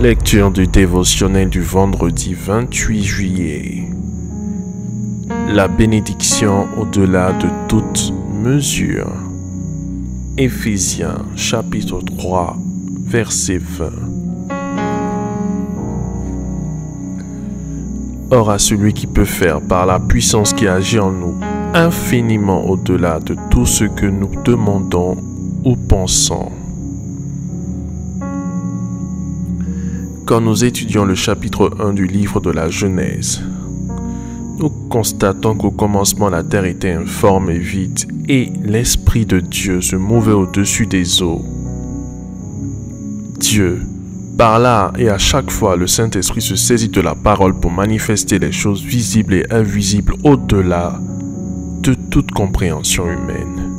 Lecture du dévotionnel du vendredi 28 juillet. La bénédiction au-delà de toute mesure. Éphésiens chapitre 3, verset 20. Or à celui qui peut faire par la puissance qui agit en nous infiniment au-delà de tout ce que nous demandons ou pensons. Quand nous étudions le chapitre 1 du livre de la Genèse, nous constatons qu'au commencement la terre était informe et vide et l'Esprit de Dieu se mouvait au-dessus des eaux. Dieu parla et à chaque fois le Saint-Esprit se saisit de la parole pour manifester les choses visibles et invisibles au-delà de toute compréhension humaine.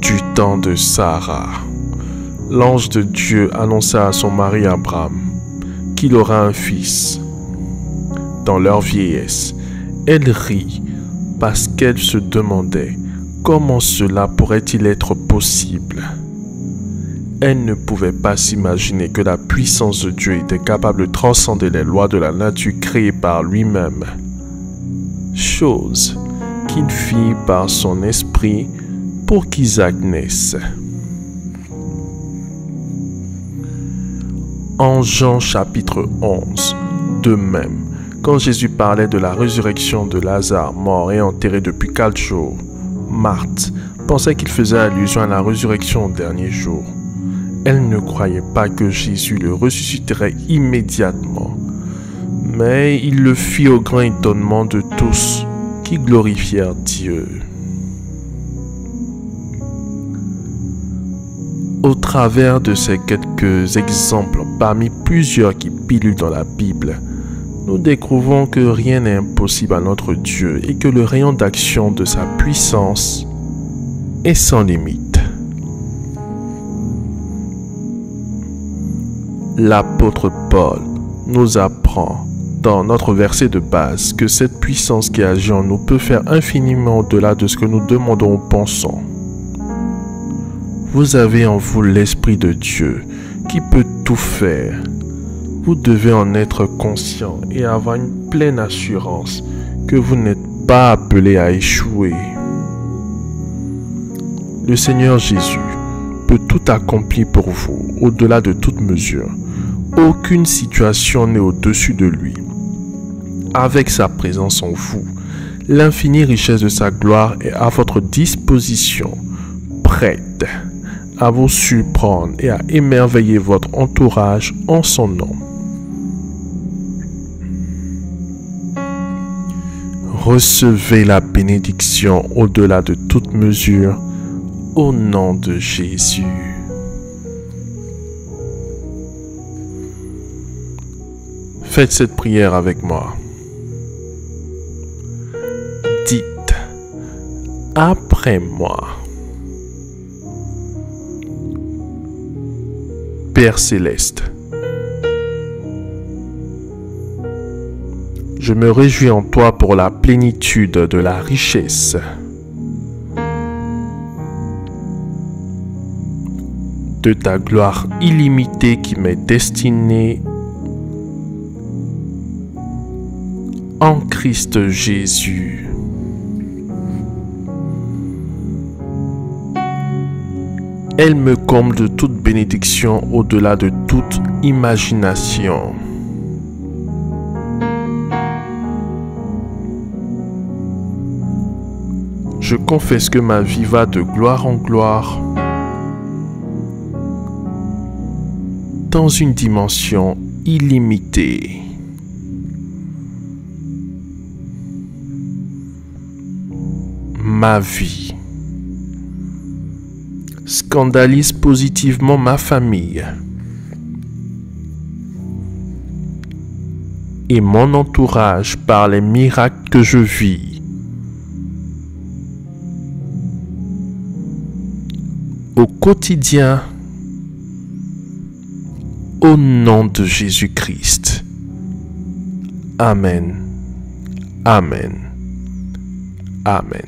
Du temps de Sarah, l'ange de Dieu annonça à son mari Abraham qu'il aura un fils. Dans leur vieillesse, elle rit parce qu'elle se demandait comment cela pourrait-il être possible. Elle ne pouvait pas s'imaginer que la puissance de Dieu était capable de transcender les lois de la nature créées par lui-même, chose qu'il fit par son esprit pour qu'Isaac naisse. En Jean chapitre 11, de même, quand Jésus parlait de la résurrection de Lazare, mort et enterré depuis 4 jours, Marthe pensait qu'il faisait allusion à la résurrection au dernier jour. Elle ne croyait pas que Jésus le ressusciterait immédiatement, mais il le fit au grand étonnement de tous qui glorifièrent Dieu. Au travers de ces quelques exemples parmi plusieurs qui pilulent dans la Bible, nous découvrons que rien n'est impossible à notre Dieu et que le rayon d'action de sa puissance est sans limite. L'apôtre Paul nous apprend dans notre verset de base que cette puissance qui agit en nous peut faire infiniment au-delà de ce que nous demandons ou pensons. Vous avez en vous l'Esprit de Dieu qui peut tout faire. Vous devez en être conscient et avoir une pleine assurance que vous n'êtes pas appelé à échouer. Le Seigneur Jésus peut tout accomplir pour vous au-delà de toute mesure. Aucune situation n'est au-dessus de lui. Avec sa présence en vous, l'infinie richesse de sa gloire est à votre disposition, prête à vous surprendre et à émerveiller votre entourage en son nom. Recevez la bénédiction au-delà de toute mesure au nom de Jésus. Faites cette prière avec moi. Dites après moi. Père céleste, je me réjouis en toi pour la plénitude de la richesse. De ta gloire illimitée qui m'est destinée en Christ Jésus. Elle me comble de toute bénédiction au-delà de toute imagination. Je confesse que ma vie va de gloire en gloire dans une dimension illimitée. Ma vie scandalise positivement ma famille et mon entourage par les miracles que je vis. Au quotidien, au nom de Jésus-Christ. Amen. Amen. Amen.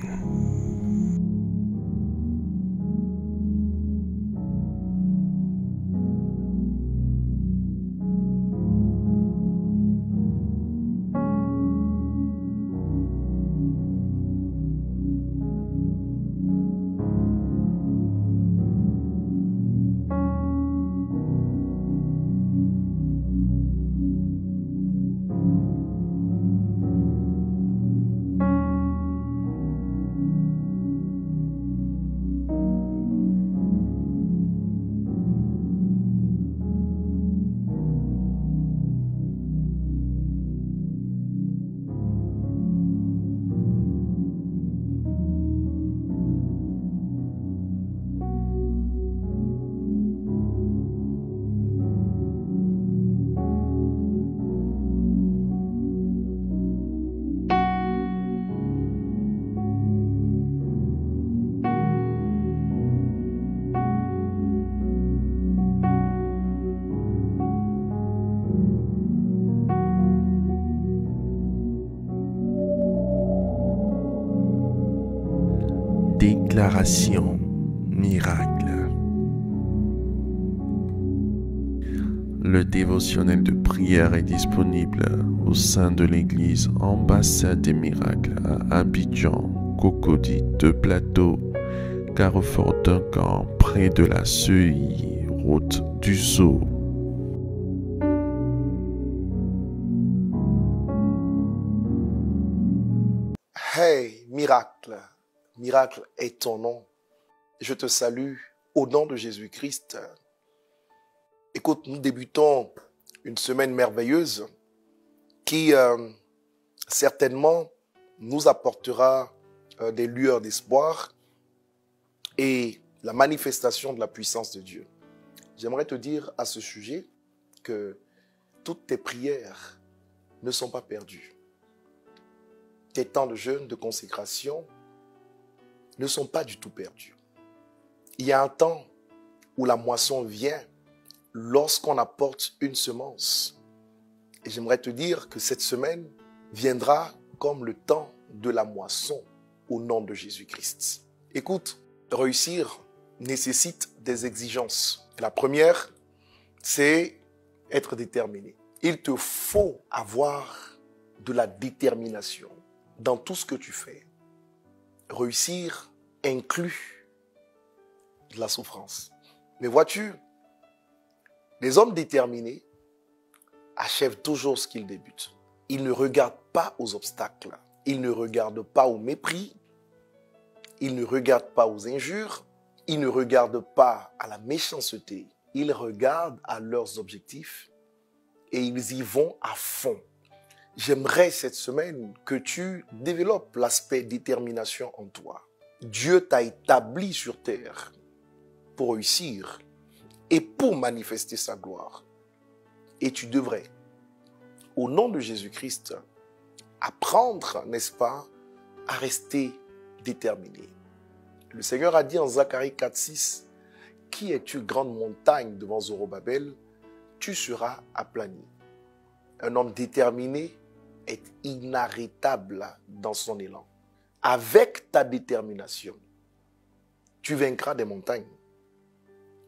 Déclaration miracle. Le dévotionnel de prière est disponible au sein de l'église Ambassade des Miracles à Abidjan, Cocody, 2 Plateaux, Carrefour Duncan, près de la Seuilly, route du Zoo. Hey, miracle, miracle est ton nom. Je te salue au nom de Jésus-Christ. Écoute, nous débutons une semaine merveilleuse qui certainement nous apportera des lueurs d'espoir et la manifestation de la puissance de Dieu. J'aimerais te dire à ce sujet que toutes tes prières ne sont pas perdues. Tes temps de jeûne, de consécration ne sont pas du tout perdus. Il y a un temps où la moisson vient lorsqu'on apporte une semence. Et j'aimerais te dire que cette semaine viendra comme le temps de la moisson au nom de Jésus-Christ. Écoute, réussir nécessite des exigences. La première, c'est être déterminé. Il te faut avoir de la détermination dans tout ce que tu fais. Réussir inclut de la souffrance. Mais vois-tu, les hommes déterminés achèvent toujours ce qu'ils débutent. Ils ne regardent pas aux obstacles. Ils ne regardent pas au mépris. Ils ne regardent pas aux injures. Ils ne regardent pas à la méchanceté. Ils regardent à leurs objectifs et ils y vont à fond. J'aimerais cette semaine que tu développes l'aspect détermination en toi. Dieu t'a établi sur terre pour réussir et pour manifester sa gloire. Et tu devrais, au nom de Jésus-Christ, apprendre, n'est-ce pas, à rester déterminé. Le Seigneur a dit en Zacharie 4,6, « Qui es-tu, grande montagne devant Zorobabel? Tu seras aplani. » Un homme déterminé est inarrêtable dans son élan. Avec ta détermination, tu vaincras des montagnes.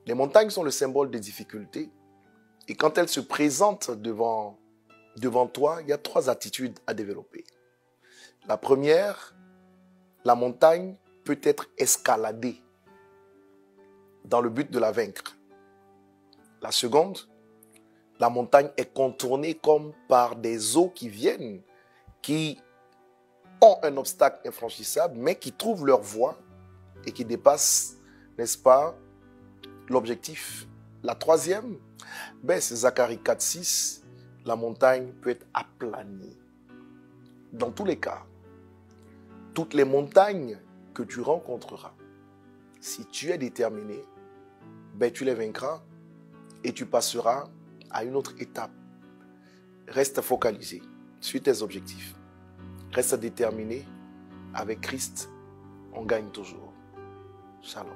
Les montagnes sont le symbole des difficultés. Et quand elles se présentent devant toi, il y a 3 attitudes à développer. La première, la montagne peut être escaladée dans le but de la vaincre. La seconde, la montagne est contournée comme par des eaux qui viennent, qui ont un obstacle infranchissable, mais qui trouvent leur voie et qui dépassent, n'est-ce pas, l'objectif. La troisième, c'est Zacharie 4,6, la montagne peut être aplanie. Dans tous les cas, toutes les montagnes que tu rencontreras, si tu es déterminé, tu les vaincras et tu passeras à une autre étape. Reste focalisé sur tes objectifs. Reste déterminé. Avec Christ, on gagne toujours. Shalom.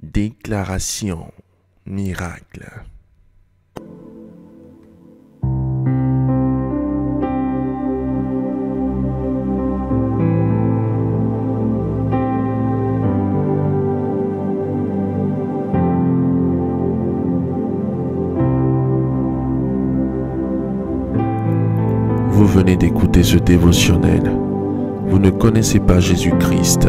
Déclaration miracle. Vous venez d'écouter ce dévotionnel. Vous ne connaissez pas Jésus-Christ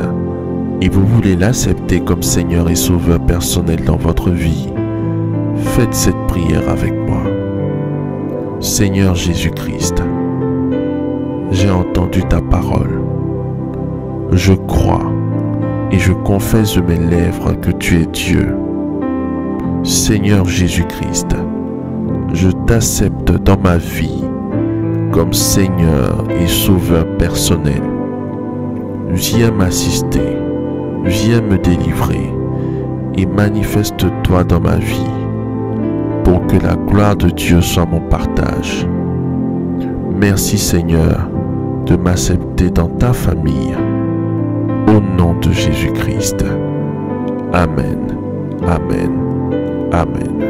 et vous voulez l'accepter comme Seigneur et Sauveur personnel dans votre vie. Faites cette prière avec moi. Seigneur Jésus-Christ, j'ai entendu ta parole. Je crois et je confesse de mes lèvres que tu es Dieu. Seigneur Jésus-Christ, je t'accepte dans ma vie comme Seigneur et Sauveur personnel. Viens m'assister, viens me délivrer et manifeste-toi dans ma vie pour que la gloire de Dieu soit mon partage. Merci Seigneur de m'accepter dans ta famille. Au nom de Jésus-Christ. Amen. Amen. Amen.